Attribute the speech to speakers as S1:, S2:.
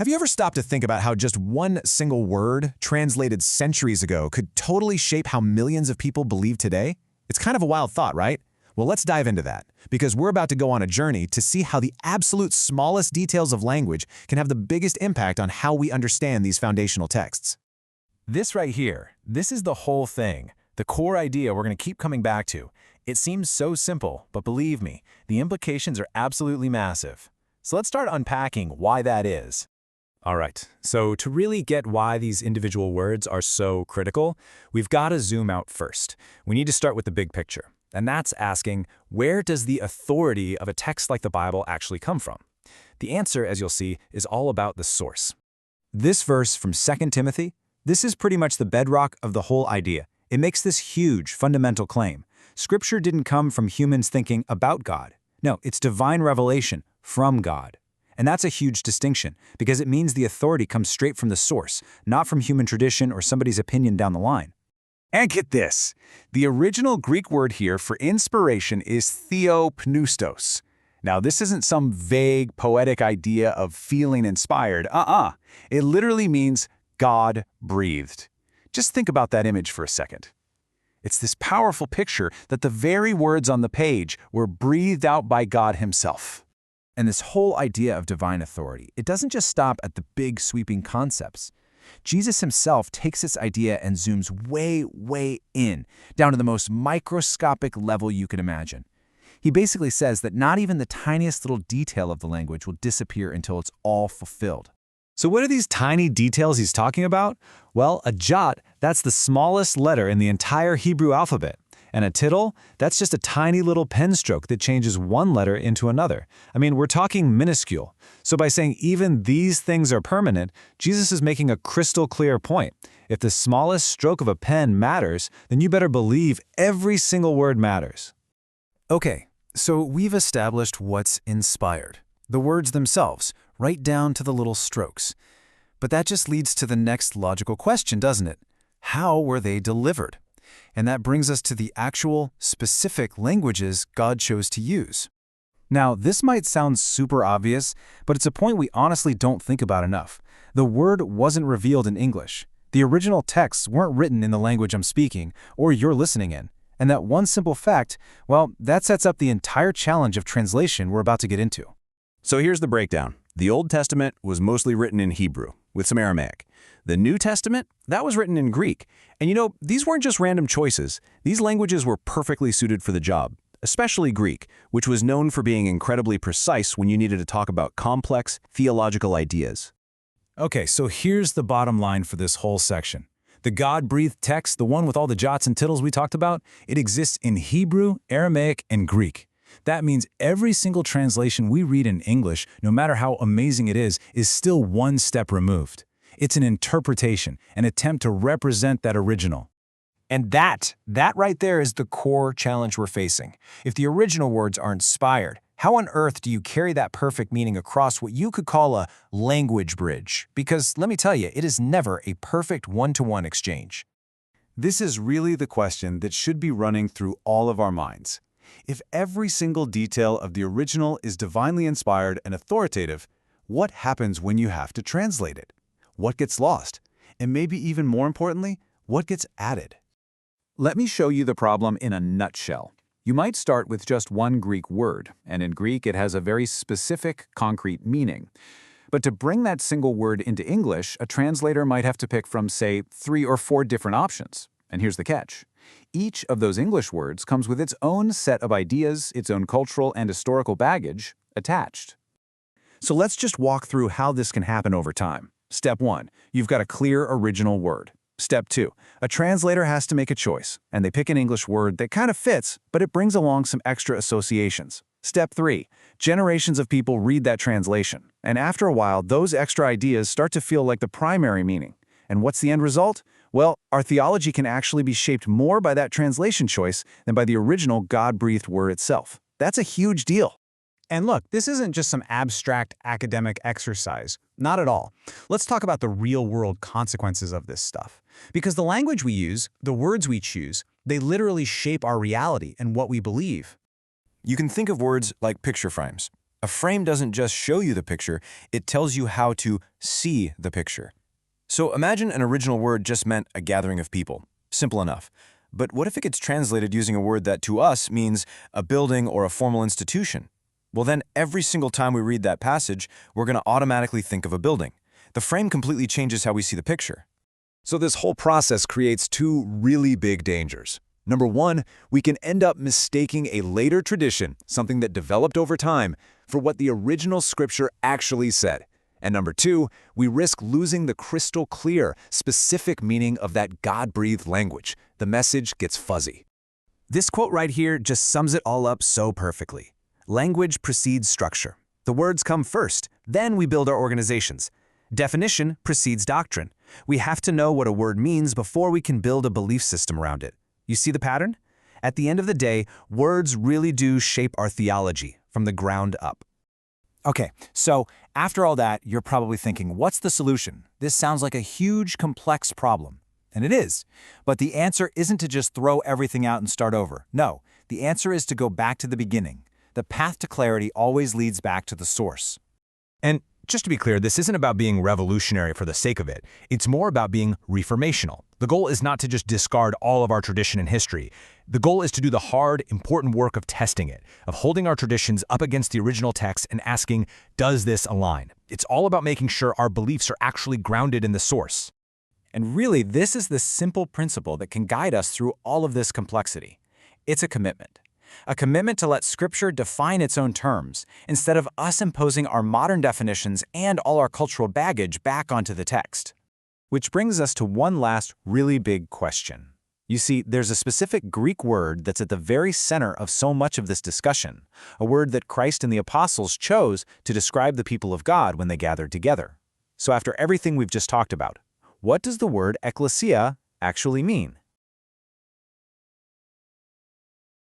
S1: Have you ever stopped to think about how just one single word, translated centuries ago, could totally shape how millions of people believe today? It's kind of a wild thought, right? Well, let's dive into that, because we're about to go on a journey to see how the absolute smallest details of language can have the biggest impact on how we understand these foundational texts. This right here, this is the whole thing, the core idea we're going to keep coming back to. It seems so simple, but believe me, the implications are absolutely massive. So let's start unpacking why that is. All right, so to really get why these individual words are so critical, we've got to zoom out first. We need to start with the big picture, and that's asking, where does the authority of a text like the Bible actually come from? The answer, as you'll see, is all about the source. This verse from 2 Timothy, this is pretty much the bedrock of the whole idea. It makes this huge, fundamental claim. Scripture didn't come from humans thinking about God. No, it's divine revelation from God. And that's a huge distinction, because it means the authority comes straight from the source, not from human tradition or somebody's opinion down the line. And get this, the original Greek word here for inspiration is theopneustos. Now, this isn't some vague, poetic idea of feeling inspired. It literally means God breathed. Just think about that image for a second. It's this powerful picture that the very words on the page were breathed out by God himself. And this whole idea of divine authority, it doesn't just stop at the big sweeping concepts. Jesus himself takes this idea and zooms way, way in, down to the most microscopic level you can imagine. He basically says that not even the tiniest little detail of the language will disappear until it's all fulfilled. So what are these tiny details he's talking about? Well, a jot, that's the smallest letter in the entire Hebrew alphabet. And a tittle, that's just a tiny little pen stroke that changes one letter into another. I mean, we're talking minuscule. So by saying even these things are permanent, Jesus is making a crystal clear point. If the smallest stroke of a pen matters, then you better believe every single word matters. Okay, so we've established what's inspired. The words themselves, right down to the little strokes. But that just leads to the next logical question, doesn't it? How were they delivered? And that brings us to the actual, specific languages God chose to use. Now, this might sound super obvious, but it's a point we honestly don't think about enough. The word wasn't revealed in English. The original texts weren't written in the language I'm speaking or you're listening in. And that one simple fact, well, that sets up the entire challenge of translation we're about to get into.
S2: So here's the breakdown. The Old Testament was mostly written in Hebrew, with some Aramaic. The New Testament, that was written in Greek. And you know, these weren't just random choices. These languages were perfectly suited for the job, especially Greek, which was known for being incredibly precise when you needed to talk about complex theological ideas.
S1: Okay, so here's the bottom line for this whole section. The God-breathed text, the one with all the jots and tittles we talked about, it exists in Hebrew, Aramaic, and Greek. That means every single translation we read in English, no matter how amazing it is still one step removed. It's an interpretation, an attempt to represent that original. And that right there is the core challenge we're facing. If the original words are inspired, how on earth do you carry that perfect meaning across what you could call a language bridge? Because let me tell you, it is never a perfect one-to-one exchange.
S3: This is really the question that should be running through all of our minds. If every single detail of the original is divinely inspired and authoritative, what happens when you have to translate it? What gets lost? And maybe even more importantly, what gets added? Let me show you the problem in a nutshell. You might start with just one Greek word, and in Greek it has a very specific, concrete meaning. But to bring that single word into English, a translator might have to pick from, say, 3 or 4 different options. And here's the catch. Each of those English words comes with its own set of ideas, its own cultural and historical baggage attached. So let's just walk through how this can happen over time. Step 1, you've got a clear original word. Step 2, a translator has to make a choice, and they pick an English word that kind of fits, but it brings along some extra associations. Step 3, generations of people read that translation, and after a while, those extra ideas start to feel like the primary meaning. And what's the end result? Well, our theology can actually be shaped more by that translation choice than by the original God-breathed word itself. That's a huge deal.
S4: And look, this isn't just some abstract academic exercise. Not at all. Let's talk about the real-world consequences of this stuff. Because the language we use, the words we choose, they literally shape our reality and what we believe.
S2: You can think of words like picture frames. A frame doesn't just show you the picture, it tells you how to see the picture. So imagine an original word just meant a gathering of people. Simple enough. But what if it gets translated using a word that to us means a building or a formal institution? Well then, every single time we read that passage, we're going to automatically think of a building. The frame completely changes how we see the picture.
S1: So this whole process creates two really big dangers. Number one, we can end up mistaking a later tradition, something that developed over time, for what the original scripture actually said. And number two, we risk losing the crystal clear, specific meaning of that God-breathed language. The message gets fuzzy. This quote right here just sums it all up so perfectly. Language precedes structure. The words come first, then we build our organizations. Definition precedes doctrine. We have to know what a word means before we can build a belief system around it. You see the pattern? At the end of the day, words really do shape our theology from the ground up.
S3: Okay, so after all that, you're probably thinking, what's the solution? This sounds like a huge, complex problem. And it is. But the answer isn't to just throw everything out and start over. No, the answer is to go back to the beginning. The path to clarity always leads back to the source.
S1: And just to be clear, this isn't about being revolutionary for the sake of it. It's more about being reformational. The goal is not to just discard all of our tradition and history. The goal is to do the hard, important work of testing it, of holding our traditions up against the original text and asking, does this align? It's all about making sure our beliefs are actually grounded in the source.
S3: And really, this is the simple principle that can guide us through all of this complexity. It's a commitment. A commitment to let Scripture define its own terms, instead of us imposing our modern definitions and all our cultural baggage back onto the text. Which brings us to one last really big question. You see, there's a specific Greek word that's at the very center of so much of this discussion, a word that Christ and the apostles chose to describe the people of God when they gathered together. So after everything we've just talked about, what does the word ecclesia actually mean?